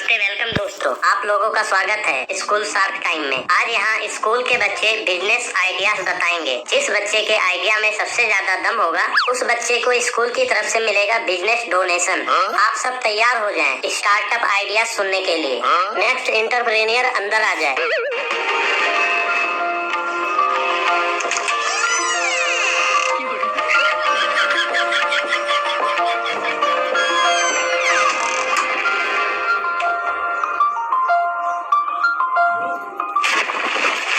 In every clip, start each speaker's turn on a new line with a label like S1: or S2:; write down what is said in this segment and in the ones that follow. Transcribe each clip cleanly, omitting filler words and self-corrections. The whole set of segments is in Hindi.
S1: नमस्ते, वेलकम दोस्तों। आप लोगों का स्वागत है स्कूल शार्क टाइम में। आज यहाँ स्कूल के बच्चे बिजनेस आइडियाज बताएंगे। जिस बच्चे के आइडिया में सबसे ज्यादा दम होगा उस बच्चे को स्कूल की तरफ से मिलेगा बिजनेस डोनेशन। आप सब तैयार हो जाएं स्टार्टअप आइडियाज सुनने के लिए। नेक्स्ट एंटरप्रेन्योर अंदर आ जाए।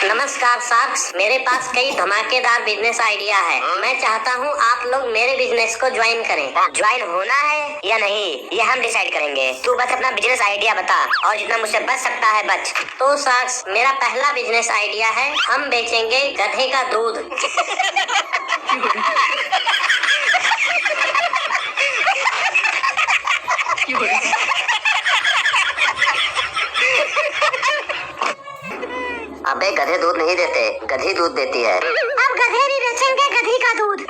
S1: नमस्कार शार्क्स, मेरे पास कई धमाकेदार बिजनेस आइडिया है। मैं चाहता हूँ आप लोग मेरे बिजनेस को ज्वाइन करें। ज्वाइन होना है या नहीं ये हम डिसाइड करेंगे। तू बस अपना बिजनेस आइडिया बता और जितना मुझसे बच सकता है बच। तो शार्क्स, मेरा पहला बिजनेस आइडिया है, हम बेचेंगे गधे का दूध। अबे गधे दूध नहीं देते, गधी दूध देती है।
S2: अब गधे भी बेचेंगे गधी का दूध।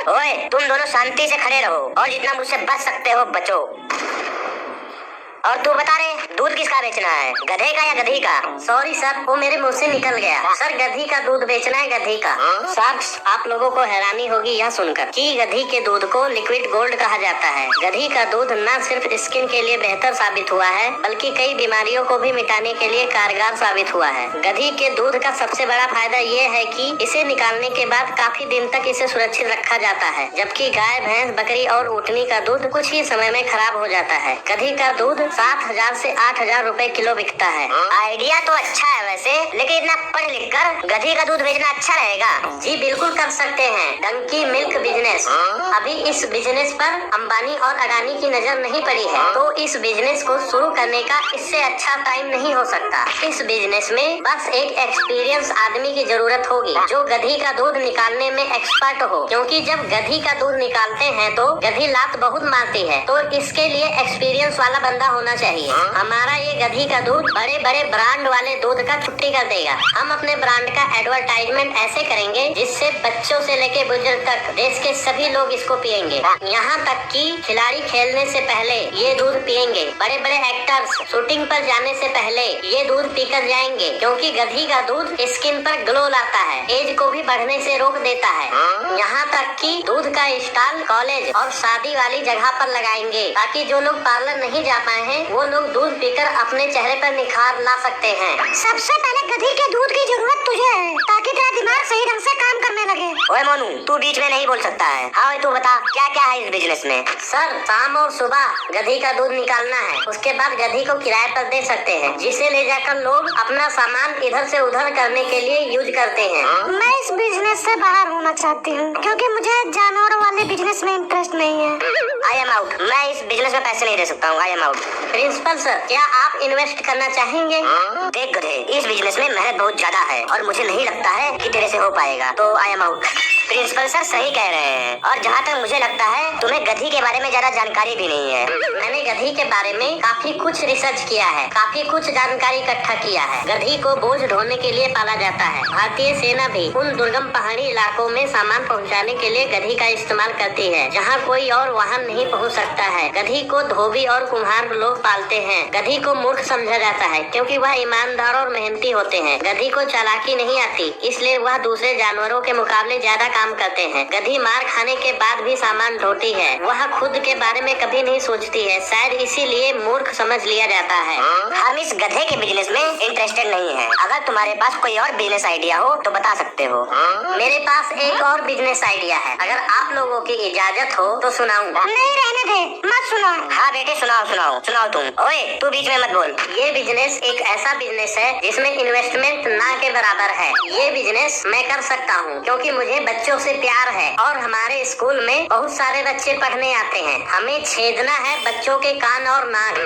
S1: ओए, तुम दोनों शांति से खड़े रहो और जितना मुझसे बच सकते हो बचो। और तू बता रे, दूध किसका बेचना है, गधे का या गधी का? सॉरी सर, वो मेरे मुंह से निकल गया। सर, गधी का दूध बेचना है, गधी का। शार्क्स, आप लोगों को हैरानी होगी यह सुनकर कि गधी के दूध को लिक्विड गोल्ड कहा जाता है। गधी का दूध न सिर्फ स्किन के लिए बेहतर साबित हुआ है बल्कि कई बीमारियों को भी मिटाने के लिए कारगर साबित हुआ है। गधी के दूध का सबसे बड़ा फायदा ये है कि इसे निकालने के बाद काफी दिन तक इसे सुरक्षित रखा जाता है, जबकि गाय, भैंस, बकरी और ऊँटनी का दूध कुछ ही समय में खराब हो जाता है। गधी का दूध 7,000 से 8,000 रुपए किलो बिकता है। आइडिया तो अच्छा है वैसे, लेकिन इतना पढ़ लिख कर गधी का दूध बेचना अच्छा रहेगा? जी बिल्कुल कर सकते हैं, डंकी मिल्क बिजनेस। अभी इस बिजनेस पर अंबानी और अडानी की नजर नहीं पड़ी है, तो इस बिजनेस को शुरू करने का इससे अच्छा टाइम नहीं हो सकता। इस बिजनेस में बस एक एक्सपीरियंस आदमी की जरूरत होगी जो गधी का दूध निकालने में एक्सपर्ट हो, क्योंकि जब गधी का दूध निकालते हैं तो गधी लात बहुत मारती है, तो इसके लिए एक्सपीरियंस वाला बंदा होना चाहिए। हमारा ये गधी का दूध बड़े बड़े ब्रांड वाले दूध का छुट्टी कर देगा। हम अपने ब्रांड का एडवर्टाइजमेंट ऐसे करेंगे जिससे बच्चों से लेके बुजुर्ग तक देश के सभी लोग इसको पिएंगे। यहाँ तक कि खिलाड़ी खेलने से पहले ये दूध पिएंगे, बड़े बड़े एक्टर्स शूटिंग पर जाने से पहले ये दूध पीकर जाएंगे, क्योंकि गधी का दूध स्किन पर ग्लो लाता है, एज को भी बढ़ने से रोक देता है। यहाँ तक कि दूध का स्टॉल कॉलेज और शादी वाली जगह पर लगाएंगे, ताकि जो लोग पार्लर नहीं जा पाए हैं वो लोग दूध पीकर अपने चेहरे पर निखार ला सकते हैं।
S2: सबसे पहले गधी के दूध की जरूरत तुझे है, ताकि तेरा दिमाग सही ढंग से काम करने लगे।
S1: ओए मोनू, तू बीच में नहीं बोल सकता है। हाँ तू बता क्या क्या है इस बिजनेस में? सर, शाम और सुबह गधी का दूध निकालना है, उसके बाद गधी को किराए पर दे सकते हैं, जिसे ले जाकर लोग अपना सामान इधर से उधर करने के लिए यूज करते हैं।
S2: मैं इस बिजनेस से बाहर होना चाहती हूँ, क्योंकि मुझे जानवरों वाले बिजनेस में इंटरेस्ट नहीं है।
S1: आई एम आउट, मैं इस बिजनेस में पैसे नहीं दे सकता हूँ। I am out. Principal sir, क्या आप इन्वेस्ट करना चाहेंगे? देख गधे, इस बिजनेस में मेहनत बहुत ज्यादा है और मुझे नहीं लगता है कि तेरे से हो पाएगा, तो I am out. Principal sir सही कह रहे हैं, और जहाँ तक मुझे लगता है तुम्हें गधी के बारे में ज्यादा जानकारी भी नहीं है। मैंने गधी के बारे में काफी कुछ रिसर्च किया है, काफी कुछ जानकारी इकट्ठा किया है। गधी को बोझ ढोने के लिए पाला जाता है। भारतीय सेना भी उन दुर्गम पहाड़ी इलाकों में सामान पहुँचाने के लिए गधी का इस्तेमाल करती है, जहाँ कोई और वाहन नहीं पहुँच सकता है। गधी को धोबी और कुम्हार लोग पालते हैं। गधी को मूर्ख समझा जाता है, क्योंकि वह ईमानदार और मेहनती होते हैं। गधी को चालाकी नहीं आती, इसलिए वह दूसरे जानवरों के मुकाबले ज्यादा काम करते हैं। गधी मार खाने के बाद भी सामान ढोती है, वह खुद के बारे में कभी नहीं सोचती है, शायद इसीलिए मूर्ख समझ लिया जाता है। हम इस गधे के बिजनेस में इंटरेस्टेड नहीं है। अगर तुम्हारे पास कोई और बिजनेस आइडिया हो तो बता सकते हो। मेरे पास एक और बिजनेस आइडिया है, अगर आप लोगों की इजाजत हो तो सुनाऊंगा।
S2: नहीं, रहने दे, मत सुनाओ।
S1: हाँ बेटे, सुनाओ सुनाओ सुनाओ तुम। ओए, तू बीच में मत बोल। ये बिजनेस एक ऐसा बिजनेस है जिसमें इन्वेस्टमेंट ना के बराबर है। ये बिजनेस मैं कर सकता हूँ क्योंकि मुझे बच्चों से प्यार है और हमारे स्कूल में बहुत सारे बच्चे पढ़ने आते हैं। हमें छेदना है बच्चों के कान और नाक।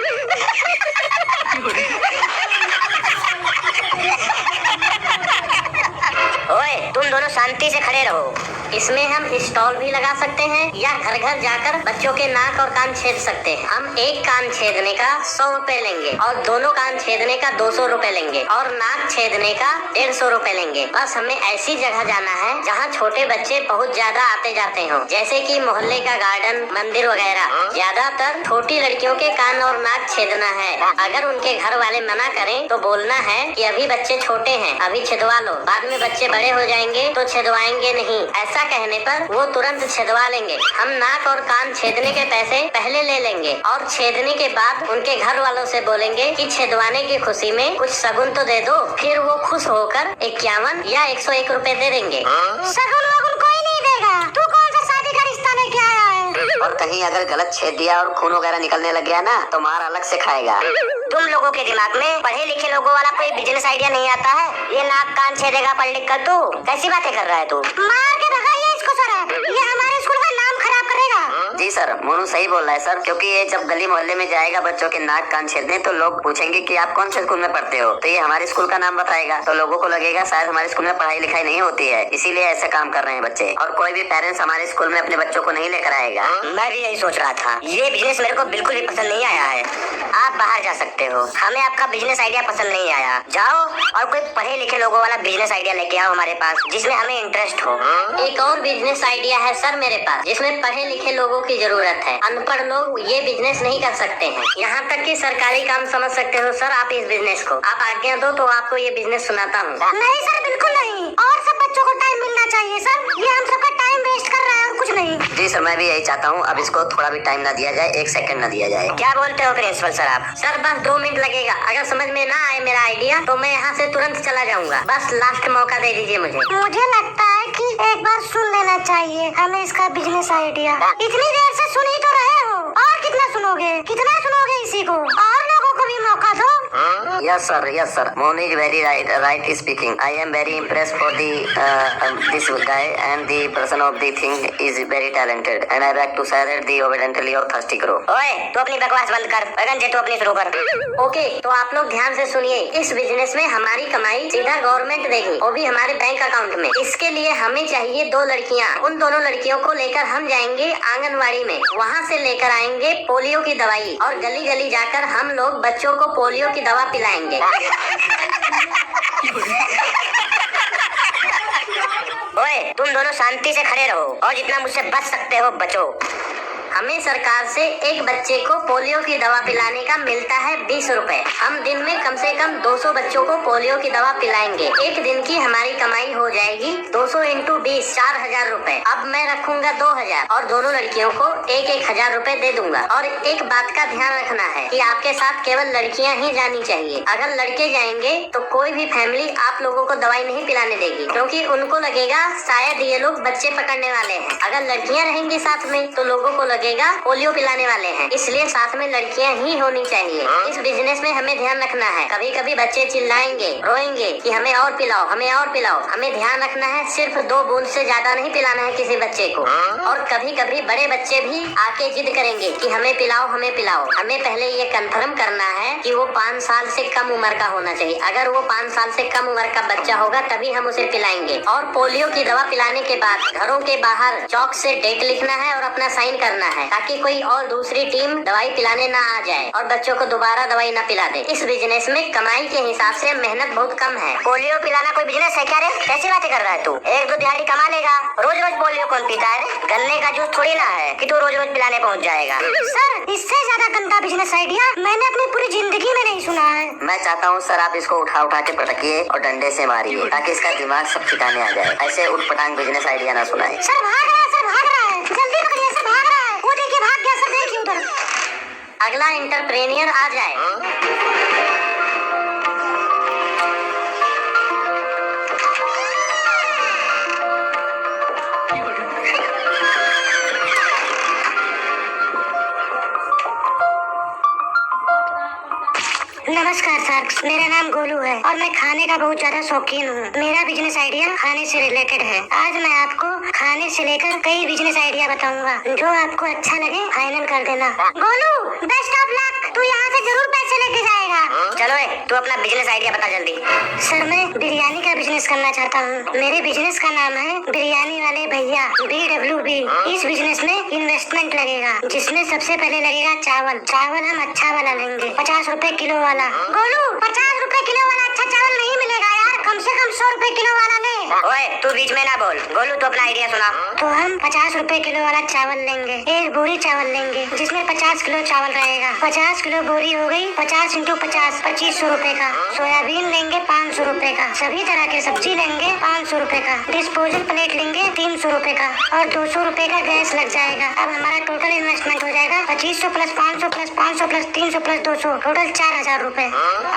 S1: ओए, तुम दोनों शांति से खड़े रहो। इसमें हम स्टॉल भी लगा सकते हैं या घर घर जाकर बच्चों के नाक और कान छेद सकते हैं। हम एक कान छेदने का 100 रुपए लेंगे और दोनों कान छेदने का 200 रुपए लेंगे और नाक छेदने का 150 रुपए लेंगे। बस हमें ऐसी जगह जाना है जहाँ छोटे बच्चे बहुत ज्यादा आते जाते हो, जैसे कि मोहल्ले का गार्डन, मंदिर वगैरह। ज्यादातर छोटी लड़कियों के कान और नाक छेदना है। अगर उनके घर वाले मना करें तो बोलना है कि अभी बच्चे छोटे हैं, अभी छिदवा लो, बाद में बच्चे बड़े हो जाएंगे तो छिदवाएंगे नहीं। ऐसा कहने पर वो तुरंत छिदवा लेंगे। हम नाक और कान छेदने के पैसे पहले ले लेंगे और छेदने के बाद उनके घर वालों से बोलेंगे कि छिदवाने की खुशी में कुछ शगुन तो दे दो। फिर वो खुश होकर 51 या 101 रुपए दे देंगे।
S2: शगुन वगुन कोई नहीं देगा। तू कौन सा शादी का रिश्ता लेके आया है?
S1: और कहीं अगर गलत छेद दिया और खून वगैरह निकलने लग गया ना तो मार अलग से खाएगा। तुम लोगों के दिमाग में पढ़े लिखे लोगों वाला कोई बिजनेस आइडिया नहीं आता है? ये नाक कान छेदेगा पढ़ लिख कर, तू कैसी बातें कर रहा है तू?
S2: मार के भगाइए इसको सर। ये हमारे स्कूल का नाम खराब करेगा।
S1: जी सर, मोनू सही बोल रहा है सर, क्योंकि ये जब गली मोहल्ले में जाएगा बच्चों के नाक कान छेदने तो लोग पूछेंगे कि आप कौन से स्कूल में पढ़ते हो, तो ये हमारे स्कूल का नाम बताएगा। तो लोगों को लगेगा शायद हमारे स्कूल में पढ़ाई लिखाई नहीं होती है, इसीलिए ऐसे काम कर रहे हैं बच्चे। और कोई भी पेरेंट्स हमारे स्कूल में अपने बच्चों को नहीं लेकर आएगा। मैं भी यही सोच रहा था। ये बिजनेस मेरे को बिल्कुल भी पसंद नहीं आया है। आप बाहर जा सकते हो, हमें आपका बिजनेस आइडिया पसंद नहीं आया। जाओ और कोई पढ़े लिखे लोगों वाला बिजनेस आइडिया लेके आओ हमारे पास, जिसमें हमें इंटरेस्ट हो। एक और बिजनेस आइडिया है सर मेरे पास, जिसमें पढ़े लिखे लोगों की जरूरत है। अनपढ़ लोग ये बिजनेस नहीं कर सकते हैं। यहाँ तक कि सरकारी काम समझ सकते हो सर आप इस बिजनेस को। आप आज्ञा दो तो आपको ये बिजनेस सुनाता हूँ।
S2: नहीं सर, बिल्कुल नहीं। और सब बच्चों को टाइम मिलना चाहिए सर। ये हम सबका टाइम वेस्ट कर रहा है और कुछ नहीं।
S1: जी सर, मैं भी यही चाहता हूँ। अब इसको थोड़ा भी टाइम ना दिया जाए, 1 सेकंड ना दिया जाए। क्या बोलते हो प्रिंसिपल सर आप? सर बस 2 मिनट लगेगा। अगर समझ में ना आए मेरा आइडिया तो मैं यहाँ से तुरंत चला जाऊंगा। बस लास्ट मौका दे दीजिए मुझे।
S2: मुझे लगता है कि एक बार सुन लेना चाहिए हमें इसका बिजनेस आइडिया। इतनी देर से सुन ही तो रहे हो, और कितना सुनोगे इसी को? और लोगों को भी मौका दो।
S1: Yes sir. Moon is very right speaking. I am very impressed for this guy and the person of the thing is very talented and I like to share the obediently or thirsty crow. ओए, तू अपनी बकवास बंद कर। गंजे तू अपनी शुरू कर। ओके, तो आप लोग ध्यान से सुनिए। इस बिजनेस में हमारी कमाई सीधा गवर्नमेंट देगी, वो भी हमारे बैंक अकाउंट में। इसके लिए हमें चाहिए 2 लड़कियाँ। उन दोनों लड़कियों को लेकर हम जाएंगे आंगनवाड़ी में। वहाँ से लेकर आएंगे पोलियो की दवाई और गली गली जाकर हम लोग बच्चों को पोलियो की दवा पिलाएंगे। ओए, तुम दोनों शांति से खड़े रहो और जितना मुझसे बच सकते हो बचो। हमें सरकार से एक बच्चे को पोलियो की दवा पिलाने का मिलता है 20 रुपए। हम दिन में कम से कम 200 बच्चों को पोलियो की दवा पिलाएंगे। एक दिन की हमारी कमाई हो जाएगी 200 × 20 4000 रुपए। अब मैं रखूंगा 2000 और दोनों लड़कियों को 1-1000 रुपए दे दूंगा। और एक बात का ध्यान रखना है कि आपके साथ केवल लड़कियां ही जानी चाहिए। अगर लड़के जाएंगे तो कोई भी फैमिली आप लोगों को दवाई नहीं पिलाने देगी, क्योंकि उनको लगेगा शायद ये लोग बच्चे पकड़ने वाले हैं। अगर लड़कियां रहेंगी साथ में तो लोगों को लगेगा पोलियो पिलाने वाले हैं, इसलिए साथ में लड़कियां ही होनी चाहिए। इस बिजनेस में हमें ध्यान रखना है। कभी कभी बच्चे चिल्लाएंगे, रोएंगे कि हमें और पिलाओ, हमें और पिलाओ। हमें ध्यान रखना है सिर्फ 2 बूंद से ज्यादा नहीं पिलाना है किसी बच्चे को। और कभी कभी बड़े बच्चे भी आके जिद करेंगे कि हमें पिलाओ, हमें पिलाओ। हमें पहले ये कंफर्म करना है कि वो 5 साल से कम उम्र का होना चाहिए। अगर वो 5 साल से कम उम्र का बच्चा होगा तभी हम उसे पिलाएंगे। और पोलियो की दवा पिलाने के बाद घरों के बाहर चौक से डेट लिखना है और अपना साइन करना है, ताकि कोई और दूसरी टीम दवाई पिलाने ना आ जाए और बच्चों को दोबारा दवाई ना पिला दे। इस बिजनेस में कमाई के हिसाब से मेहनत बहुत कम है। पोलियो पिलाना कोई बिजनेस है क्या रे? कैसी बातें कर रहा है तू? 1-2 दिहाड़ी कमा लेगा। रोज रोज पोलियो कौन पीता है? गन्ने का जूस थोड़ी ना है कि तू रोज रोज पिलाने पहुँच जाएगा।
S2: सर, इससे ज्यादा गंदा बिजनेस आइडिया मैंने अपनी पूरी जिंदगी में नहीं सुना है।
S1: मैं चाहता हूँ सर आप इसको उठा के पटकिए और डंडे से मारिए, ताकि इसका दिमाग सब ठिकाने आ जाए। ऐसे उठपटांग बिजनेस आइडिया ना सुनाए।
S2: सर भाग रहा है, जल्दी पकड़िए सर, भाग रहा है। वो देखिए भाग गया सर, देखिए उधर।
S1: अगला एंटरप्रेन्योर आ जाए।
S2: नमस्कार सर, मेरा नाम गोलू है और मैं खाने का बहुत ज्यादा शौकीन हूँ। मेरा बिजनेस आइडिया खाने से रिलेटेड है। आज मैं आपको खाने से लेकर कई बिजनेस आइडिया बताऊंगा, जो आपको अच्छा लगे फाइनल कर देना। Golu, best of luck. तू यहाँ से जरूर पैसे लेके जाएगा।
S1: चलो तू अपना बिजनेस आइडिया बता जल्दी।
S2: सर मैं बिरयानी का बिजनेस करना चाहता हूँ। मेरे बिजनेस का नाम है बिरयानी वाले भैया, BWB। इस बिजनेस में इन्वेस्टमेंट लगेगा, जिसमें सबसे पहले लगेगा चावल। चावल हम अच्छा वाला लेंगे, 50 रुपए किलो वाला। गोलू 50 रुपए किलो वाला अच्छा चावल नहीं मिलेगा यार, कम से कम 100 रुपए किलो वाला ले।
S1: ओए तू बीच में ना बोल। गोलू तो अपना आइडिया सुना।
S2: तो हम 50 रुपए किलो वाला चावल लेंगे, एक बोरी चावल लेंगे जिसमें 50 किलो चावल रहेगा। 50 किलो बोरी हो गई, 50 इंटू 50 2500 रुपए का। सोयाबीन लेंगे 500 रुपए का। सभी तरह के सब्जी लेंगे 500 रुपए का। डिस्पोजल प्लेट लेंगे 300 रुपए का और 200 रुपए का गैस लग जाएगा। अब हमारा टोटल इन्वेस्टमेंट हो जाएगा 2500 plus 500 plus 500 plus 300 plus 200, total 4000 रुपए।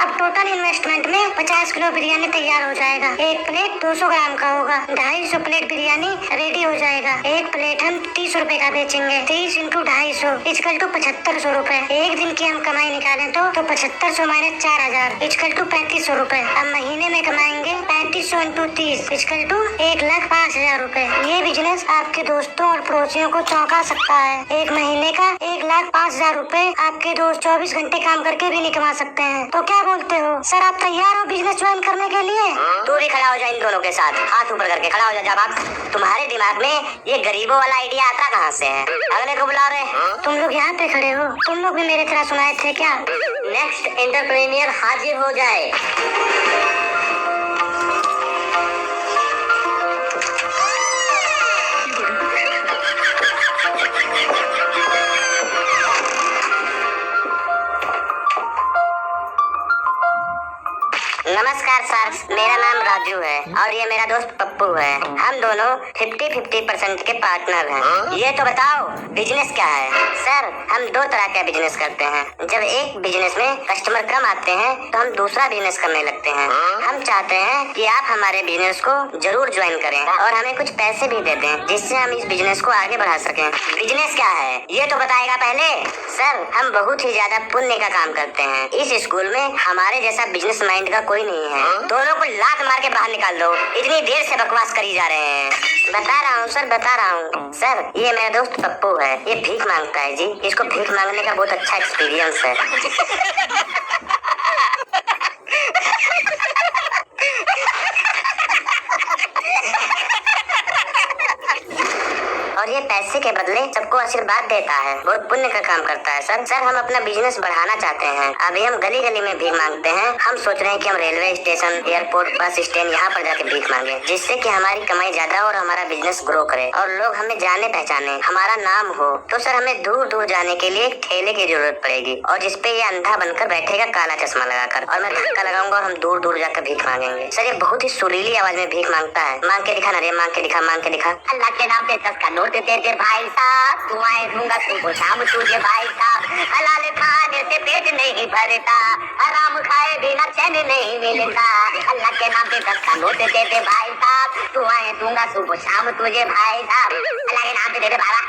S2: अब टोटल इन्वेस्टमेंट में 50 किलो बिरयानी तैयार हो जाएगा। एक प्लेट 200 ग्राम का होगा, 250 प्लेट बिरयानी रेडी हो जाएगा। एक प्लेट हम 30 रुपए का बेचेंगे। 30 इंटू 250 इजकल टू 7500 रुपए। एक दिन की हम कमाई निकालें तो 7500 माइनस 4000 इजकल टू 3500 रुपए। अब महीने में कमाएंगे 3500 इंटू 30 इजकल टू 1,05,000 रुपए। ये बिजनेस आपके दोस्तों और पड़ोसियों को चौंका सकता है। एक महीने का 1,05,000 रुपए आपके दोस्त 24 घंटे काम करके भी नहीं कमा सकते हैं। तो क्या बोलते हो सर, आप तैयार हो बिजनेस ज्वाइन करने के लिए?
S1: तू भी खड़ा हो जा इन दोनों के साथ, हाथ ऊपर करके खड़ा हो जा। जवाब, तुम्हारे दिमाग में ये गरीबों वाला आइडिया आता कहाँ से है? अगले को बुला रहे।
S2: तुम लोग यहाँ पे खड़े हो, तुम लोग भी मेरे तरह सुनाए थे क्या?
S1: नेक्स्ट एंटरप्रेन्योर हाजिर हो जाए। नमस्कार सर, मेरा नाम राजू है और ये मेरा दोस्त पप्पू है। हम दोनों 50-50% के पार्टनर हैं। ये तो बताओ बिजनेस क्या है? सर हम दो तरह का बिजनेस करते हैं। जब एक बिजनेस में कस्टमर कम आते हैं तो हम दूसरा बिजनेस करने लगते हैं। हम चाहते हैं कि आप हमारे बिजनेस को जरूर ज्वाइन करें और हमें कुछ पैसे भी दे दें, जिससे हम इस बिजनेस को आगे बढ़ा सकें। बिजनेस क्या है ये तो बताएगा पहले। सर हम बहुत ही ज्यादा पुण्य का काम करते हैं। इस स्कूल में हमारे जैसा बिजनेस माइंड का कोई नहीं है। दोनों को लात मार के बाहर निकाल दो, इतनी देर से बकवास करी जा रहे हैं। बता रहा हूँ सर, बता रहा हूँ सर। ये मेरा दोस्त पप्पू है, ये भीख मांगता है जी। इसको भीख मांगने का बहुत अच्छा एक्सपीरियंस है। और ये पैसे के बदले सबको आशीर्वाद देता है, बहुत पुण्य का काम करता है। सर हम अपना बिजनेस बढ़ाना चाहते हैं। अभी हम गली गली में भीख मांगते हैं। हम सोच रहे हैं कि हम railway station, airport, bus stand यहाँ पर जाके भीख मांगे, जिससे कि हमारी कमाई ज्यादा और हमारा बिजनेस ग्रो करे और लोग हमें जाने पहचाने, हमारा नाम हो। तो सर हमें दूर दूर जाने के लिए एक ठेले की जरूरत पड़ेगी और जिसपे ये अंधा बनकर बैठेगा काला चश्मा लगाकर, और मैं धक्का लगाऊंगा और हम दूर दूर जाकर भीख मांगेंगे। सर ये बहुत ही सुरीली आवाज में भीख मांगता है। मांग के दिखा ना रे, मांग के दिखा, मांग के दिखा। अल्लाह के नाम पे 10 का नोट दे दे भाई साहब, दुआएं दूंगा सुबह शाम तुझे भाई साहब। हलाल खाने से पेट नहीं भरता, हराम खाए बिना चैन नहीं मिलता। अल्लाह के नाम पे 10 का नोट दे दे भाई साहब, दुआएं दूंगा सुबह शाम तुझे भाई साहब। अल्लाह के नाम पे दे दे बाबा।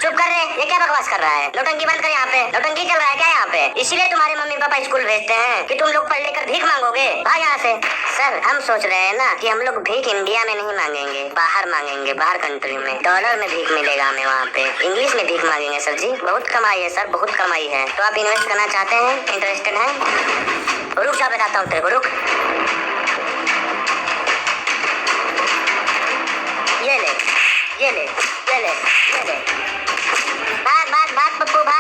S1: चुप कर रहे, ये क्या बकवास कर रहा है? नौटंकी बंद कर। यहाँ पे नौटंकी चल रहा है क्या यहाँ पे? इसीलिए तुम्हारे मम्मी पापा स्कूल भेजते हैं कि तुम लोग पढ़ लेकर भीख मांगोगे। भाग यहाँ से। सर हम सोच रहे हैं ना कि हम लोग भीख इंडिया में नहीं मांगेंगे, बाहर मांगेंगे, बाहर कंट्री में। डॉलर में भीख मिलेगा हमें वहाँ पे, इंग्लिश में भीख मांगेंगे सर जी। बहुत कमाई है सर, बहुत कमाई है। तो आप इन्वेस्ट करना चाहते हैं, इंटरेस्टेड हैं? रुक जा, बताता हूँ तेरे को, रुक। ये ले, ये ले, ये ले, ये ले। भाग भाग भाग पप्पू भाग।